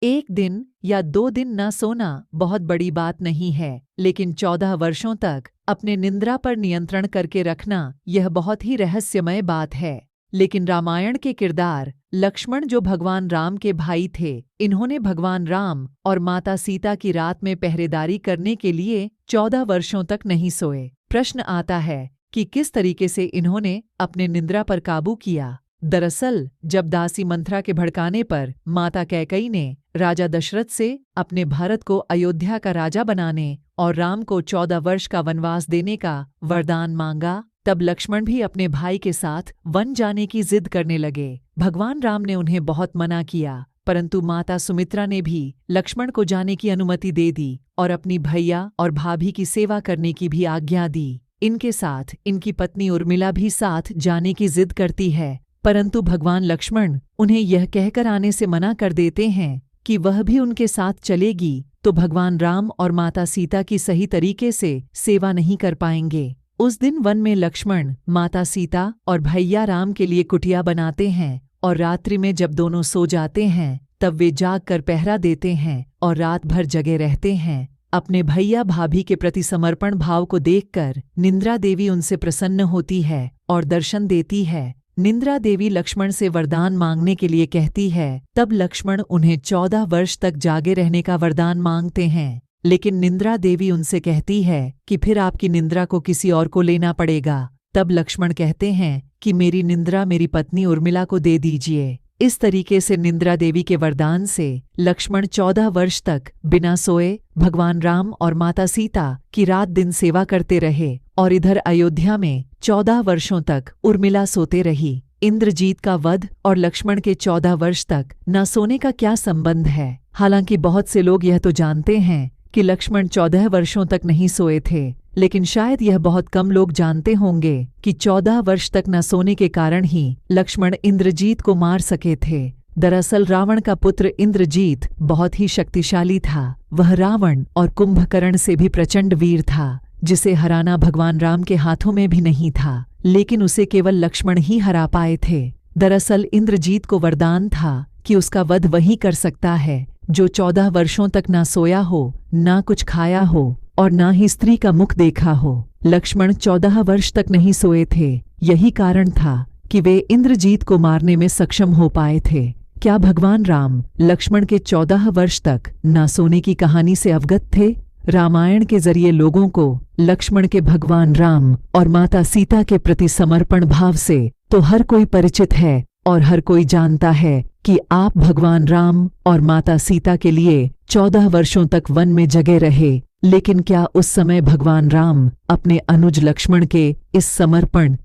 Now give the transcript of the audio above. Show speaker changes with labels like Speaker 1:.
Speaker 1: एक दिन या 2 दिन न सोना बहुत बड़ी बात नहीं है, लेकिन 14 वर्षों तक अपने निंद्रा पर नियंत्रण करके रखना यह बहुत ही रहस्यमय बात है। लेकिन रामायण के किरदार लक्ष्मण, जो भगवान राम के भाई थे, इन्होंने भगवान राम और माता सीता की रात में पहरेदारी करने के लिए 14 वर्षों तक नहीं सोए। प्रश्न आता है कि किस तरीके से इन्होंने अपने निंद्रा पर काबू किया। दरअसल जब दासी मंथरा के भड़काने पर माता कैकेयी ने राजा दशरथ से अपने भरत को अयोध्या का राजा बनाने और राम को 14 वर्ष का वनवास देने का वरदान मांगा, तब लक्ष्मण भी अपने भाई के साथ वन जाने की जिद करने लगे। भगवान राम ने उन्हें बहुत मना किया, परंतु माता सुमित्रा ने भी लक्ष्मण को जाने की अनुमति दे दी और अपनी भैया और भाभी की सेवा करने की भी आज्ञा दी। इनके साथ इनकी पत्नी उर्मिला भी साथ जाने की जिद करती है, परंतु भगवान लक्ष्मण उन्हें यह कहकर आने से मना कर देते हैं कि वह भी उनके साथ चलेगी तो भगवान राम और माता सीता की सही तरीके से सेवा नहीं कर पाएंगे। उस दिन वन में लक्ष्मण माता सीता और भैया राम के लिए कुटिया बनाते हैं और रात्रि में जब दोनों सो जाते हैं तब वे जाग कर पहरा देते हैं और रात भर जगे रहते हैं। अपने भैया भाभी के प्रति समर्पण भाव को देखकर निंद्रा देवी उनसे प्रसन्न होती है और दर्शन देती है। निंद्रा देवी लक्ष्मण से वरदान मांगने के लिए कहती है, तब लक्ष्मण उन्हें 14 वर्ष तक जागे रहने का वरदान मांगते हैं। लेकिन निंद्रा देवी उनसे कहती है कि फिर आपकी निंद्रा को किसी और को लेना पड़ेगा। तब लक्ष्मण कहते हैं कि मेरी निंद्रा मेरी पत्नी उर्मिला को दे दीजिए। इस तरीके से निंद्रा देवी के वरदान से लक्ष्मण 14 वर्ष तक बिना सोए भगवान राम और माता सीता की रात दिन सेवा करते रहे और इधर अयोध्या में 14 वर्षों तक उर्मिला सोते रही। इंद्रजीत का वध और लक्ष्मण के 14 वर्ष तक न सोने का क्या संबंध है? हालांकि बहुत से लोग यह तो जानते हैं कि लक्ष्मण 14 वर्षों तक नहीं सोए थे, लेकिन शायद यह बहुत कम लोग जानते होंगे कि 14 वर्ष तक न सोने के कारण ही लक्ष्मण इंद्रजीत को मार सके थे। दरअसल रावण का पुत्र इंद्रजीत बहुत ही शक्तिशाली था। वह रावण और कुंभकर्ण से भी प्रचंड वीर था, जिसे हराना भगवान राम के हाथों में भी नहीं था, लेकिन उसे केवल लक्ष्मण ही हरा पाए थे। दरअसल इंद्रजीत को वरदान था कि उसका वध वही कर सकता है जो 14 वर्षों तक ना सोया हो, ना कुछ खाया हो और ना ही स्त्री का मुख देखा हो। लक्ष्मण 14 वर्ष तक नहीं सोए थे, यही कारण था कि वे इंद्रजीत को मारने में सक्षम हो पाए थे। क्या भगवान राम लक्ष्मण के 14 वर्ष तक ना सोने की कहानी से अवगत थे? रामायण के जरिए लोगों को लक्ष्मण के भगवान राम और माता सीता के प्रति समर्पण भाव से तो हर कोई परिचित है और हर कोई जानता है कि आप भगवान राम और माता सीता के लिए 14 वर्षों तक वन में जगे रहे। लेकिन क्या उस समय भगवान राम अपने अनुज लक्ष्मण के इस समर्पण